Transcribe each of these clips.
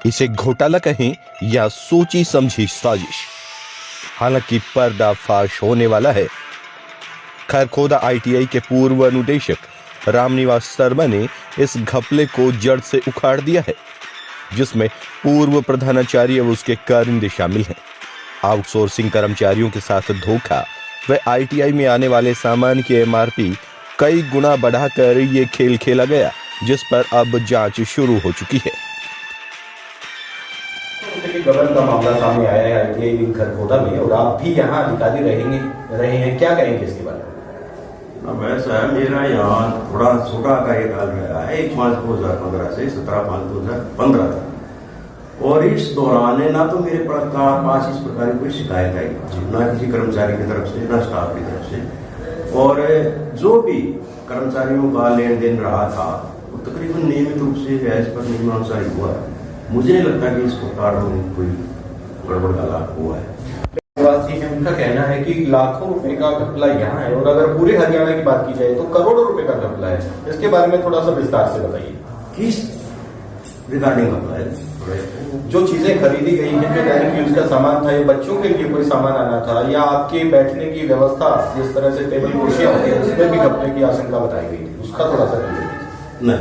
इसे घोटाला कहें या सोची समझी साजिश, हालांकि पर्दाफाश होने वाला है। खरखोदा आईटीआई के पूर्व अनुदेशक रामनिवास शर्मा ने इस घपले को जड़ से उखाड़ दिया है, जिसमें पूर्व प्रधानाचार्य व उसके कारिंदे शामिल हैं। आउटसोर्सिंग कर्मचारियों के साथ धोखा व आईटीआई में आने वाले सामान की एमआरपी कई गुना बढ़ाकर ये खेल खेला गया, जिस पर अब जांच शुरू हो चुकी है। गबन का मामला सामने आया है आईटीआई खरखोदा में, और आप भी यहाँ अधिकारी रहे हैं, क्या कहेंगे इसके बारे में? अब ऐसा है, मेरा यहाँ थोड़ा छोटा का एक हाल रहा है 1/5/2015 से 17/5/2015 तक, और इस दौरान ना तो मेरे पास इस प्रकार की कोई शिकायत आई, ना किसी कर्मचारी की तरफ से, ना स्टाफ की तरफ से। और जो भी कर्मचारियों का लेन देन रहा था वो तकरीबन नियमित रूप से व्याज पर नियमानुसार हुआ है। मुझे नहीं लगता कि इस प्रकार में कोई गड़बड़ का लाभ हुआ है। उनका कहना है कि लाखों रुपए का घपला यहाँ है, और अगर पूरे हरियाणा की बात की जाए तो करोड़ों रुपए का घपला है। इसके बारे में थोड़ा सा विस्तार से बताइए। किस रिगार्डिंग घपला है? जो चीजें खरीदी गई हैं, जो दैनिक यूज का सामान था, या बच्चों के लिए कोई सामान आना था, या आपके बैठने की व्यवस्था, जिस तरह से टेबल कुर्सियां होती है, उसमें भी घपले की आशंका बताई गई थी, उसका थोड़ा सा नहीं,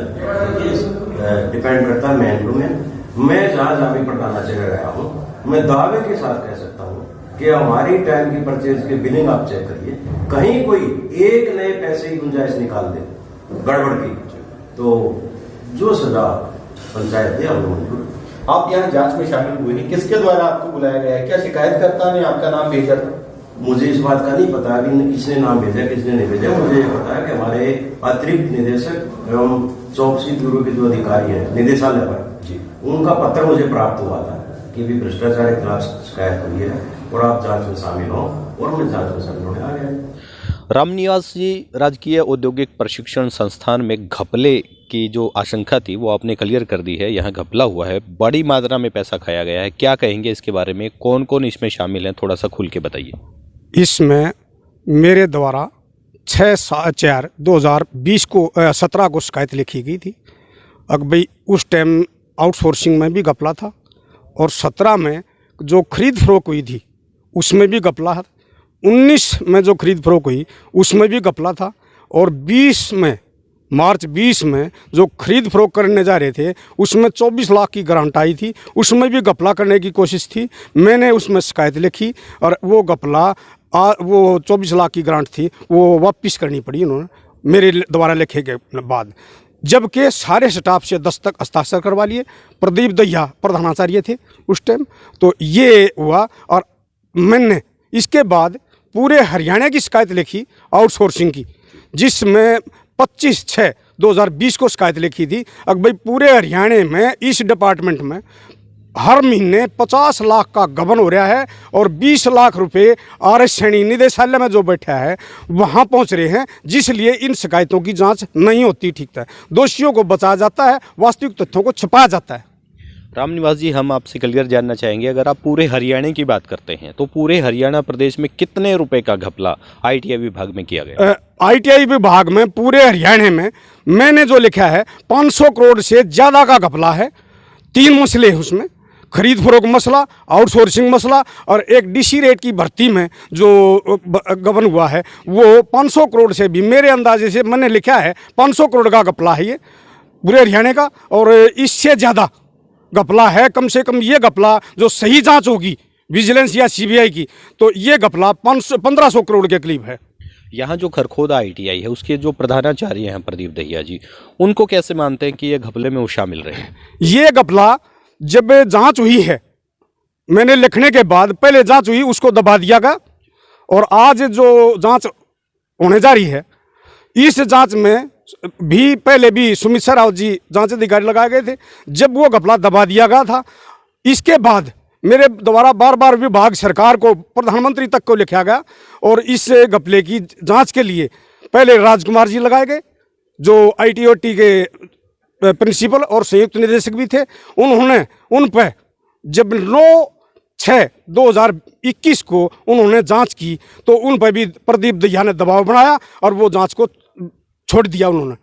डिपेंड करता है मैन टू मैन। मैं जहाँ भी प्रधानाचार्य रहा हूँ, मैं दावे के साथ कह सकता हूँ कि हमारी टाइम की परचेज की बिलिंग आप चेक करिए, कहीं कोई एक नए पैसे की गुंजाइश निकाल दे गड़बड़ की, तो जो सजा पंचायत दे हम मंजूर। आप यहाँ जांच में शामिल हुए हैं, किसके द्वारा आपको बुलाया गया है? क्या शिकायतकर्ता ने आपका नाम भेजा था? मुझे इस बात का नहीं पता कि किसने नाम भेजा, किसने नहीं भेजा। मुझे ये पता है कि हमारे अतिरिक्त निदेशक एवं चौकसी ब्यूरो के जो अधिकारी हैं निदेशालय पर, उनका पत्र मुझे प्राप्त हुआ था कि भी भ्रष्टाचार के खिलाफ शिकायत हुई है और आप जांच में शामिल हो, और मैं जांच में शामिल होने आ गया। रामनिवास जी, राजकीय औद्योगिक प्रशिक्षण संस्थान में घपले की जो आशंका थी वो आपने क्लियर कर दी है। यहाँ घपला हुआ है, बड़ी मात्रा में पैसा खाया गया है, क्या कहेंगे इसके बारे में? कौन कौन इसमें शामिल है, थोड़ा सा खुल के बताइए। इसमें मेरे द्वारा 6/4/2020 को 17 को शिकायत लिखी गई थी। अब भाई उस टाइम आउटसोर्सिंग में भी घपला था, और 17 में जो खरीद फरोख्त हुई थी उसमें भी घपला था, 19 में जो खरीद फरोख्त हुई उसमें भी घपला था, और 20 में मार्च 20 में जो खरीद फरोख्त करने जा रहे थे उसमें 24 लाख की ग्रांट आई थी, उसमें भी घपला करने की कोशिश थी। मैंने उसमें शिकायत लिखी, और वो घपला वो 24 लाख की ग्रांट थी वो वापस करनी पड़ी उन्होंने मेरे द्वारा लिखे के बाद, जबकि सारे स्टाफ से दस्तक हस्ताक्षर करवा लिए। प्रदीप दहिया प्रधानाचार्य थे उस टाइम। तो ये हुआ, और मैंने इसके बाद पूरे हरियाणा की शिकायत लिखी आउटसोर्सिंग की, जिसमें 25/6/2020 को शिकायत लिखी थी। अब भाई पूरे हरियाणा में इस डिपार्टमेंट में हर महीने 50 लाख का गबन हो रहा है, और 20 लाख रुपए आरएस सैनी निदेशालय में जो बैठा है वहाँ पहुँच रहे हैं, जिसलिए इन शिकायतों की जांच नहीं होती ठीक है। दोषियों को बचाया जाता है, वास्तविक तथ्यों को छिपाया जाता है। रामनिवास जी, हम आपसे क्लियर जानना चाहेंगे, अगर आप पूरे हरियाणा की बात करते हैं तो पूरे हरियाणा प्रदेश में कितने रुपए का घपला आईटीआई विभाग में किया गया? आईटीआई विभाग में पूरे हरियाणा में मैंने जो लिखा है 500 करोड़ से ज़्यादा का घपला है। 3 मसले हैं उसमें, खरीद फरोख्त मसला, आउटसोर्सिंग मसला, और एक डीसी रेट की भर्ती में जो गबन हुआ है वो 500 करोड़ से भी, मेरे अंदाजे से मैंने लिखा है 500 करोड़ का घपला है ये पूरे हरियाणा का, और इससे ज़्यादा घपला है। कम से कम ये घपला जो सही जांच होगी विजिलेंस या सीबीआई की, तो ये घपला 1500 करोड़ के करीब है। यहाँ जो खरखोदा आईटीआई है उसके जो प्रधानाचार्य हैं प्रदीप दहिया जी, उनको कैसे मानते हैं कि ये घपले में वो शामिल रहे? ये घपला जब जांच हुई है, मैंने लिखने के बाद पहले जांच हुई उसको दबा दिया गया, और आज जो जांच होने जा रही है इस जांच में भी पहले भी सुमित राव जी जांच अधिकारी लगाए गए थे, जब वो घपला दबा दिया गया था। इसके बाद मेरे द्वारा बार बार विभाग सरकार को, प्रधानमंत्री तक को लिखा गया, और इस घपले की जांच के लिए पहले राजकुमार जी लगाए गए जो आईटीओटी के प्रिंसिपल और संयुक्त निदेशक भी थे। उन्होंने उन पर जब 9/6/2021 को उन्होंने जांच की तो उन पर भी प्रदीप दहिया ने दबाव बनाया, और वो जांच को छोड़ दिया, उन्होंने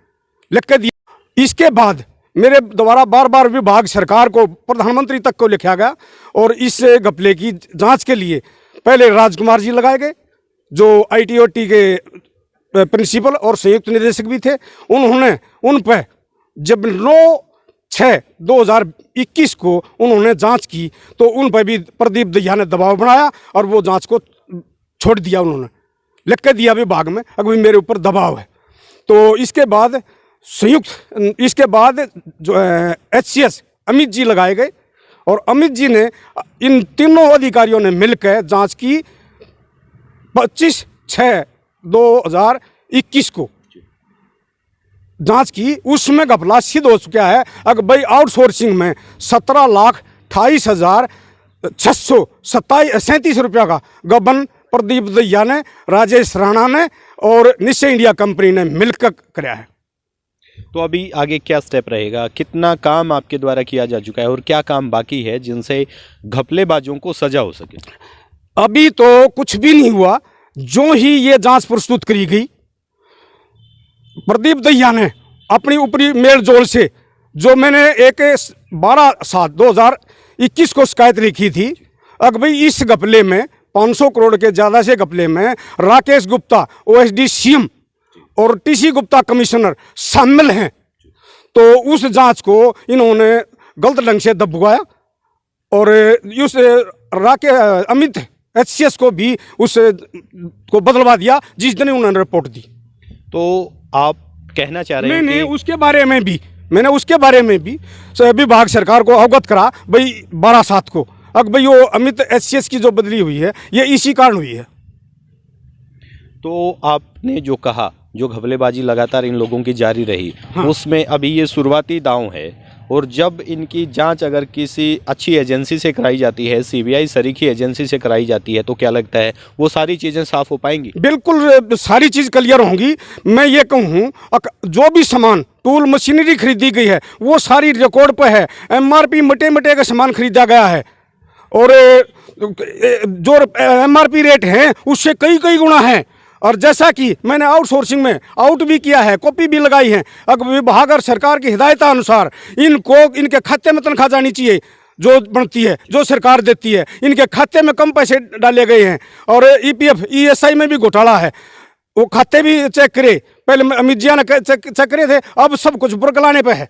लिख के दिया। इसके बाद मेरे द्वारा बार बार विभाग सरकार को, प्रधानमंत्री तक को लिखा गया और इस घपले की जांच के लिए पहले राजकुमार जी लगाए गए जो ITOT के प्रिंसिपल और संयुक्त निदेशक भी थे। उन्होंने उन पर जब 9/6/2021 को उन्होंने जांच की तो उन पर भी प्रदीप दहिया ने दबाव बनाया और वो जांच को छोड़ दिया। उन्होंने लिख के दिया विभाग में, अभी मेरे ऊपर दबाव है। तो इसके बाद जो HCS अमित जी लगाए गए और अमित जी ने इन तीनों अधिकारियों ने मिलकर जांच की 25/6/2021 को जांच की। उसमें घपला सिद्ध हो चुका है। अगर भाई आउटसोर्सिंग में 17,28,637 रुपया का गबन प्रदीप दहिया ने, राजेश राणा ने और निश्चय इंडिया कंपनी ने मिलकर कराया है। तो अभी आगे क्या स्टेप रहेगा? कितना काम आपके द्वारा किया जा चुका है और क्या काम बाकी है जिनसे घपलेबाजों को सजा हो सके? अभी तो कुछ भी नहीं हुआ। जो ही ये जांच प्रस्तुत करी गई, प्रदीप दहिया ने अपनी ऊपरी मेल जोल से, जो मैंने 12/7/2021 को शिकायत लिखी थी, अगर भाई इस घपले में 500 करोड़ के ज़्यादा से घपले में राकेश गुप्ता OSD CM और TC गुप्ता कमिश्नर शामिल हैं, तो उस जांच को इन्होंने गलत ढंग से दबवाया और उस अमित HCS को भी उस को बदलवा दिया जिस दिन उन्होंने रिपोर्ट दी। तो आप कहना चाह रहे हैं मैंने कि उसके बारे में भी विभाग सरकार को अवगत करा भाई 12/7 को। अब भाई वो अमित HCS की जो बदली हुई है ये इसी कारण हुई है। तो आपने जो कहा, जो घपलेबाजी लगातार इन लोगों की जारी रही, हाँ। उसमें अभी ये शुरुआती दांव है और जब इनकी जांच अगर किसी अच्छी एजेंसी से कराई जाती है, CBI सरीखी एजेंसी से कराई जाती है, तो क्या लगता है वो सारी चीज़ें साफ हो पाएंगी? बिल्कुल सारी चीज़ क्लियर होंगी। मैं ये कहूँ जो भी सामान टूल मशीनरी खरीदी गई है वो सारी रिकॉर्ड पर है। MRP मटे का सामान खरीदा गया है और जो MRP रेट है उससे कई गुना है। और जैसा कि मैंने आउटसोर्सिंग में आउट भी किया है, कॉपी भी लगाई है। अगर विभाग और सरकार की हिदायत अनुसार इनको इनके खाते में तनख्वाह जानी चाहिए जो बनती है, जो सरकार देती है। इनके खाते में कम पैसे डाले गए हैं और EPF ESI में भी घोटाला है। वो खाते भी चेक करे, पहले अमित जी ने चेक करे थे, अब सब कुछ बुरकलाने पे है।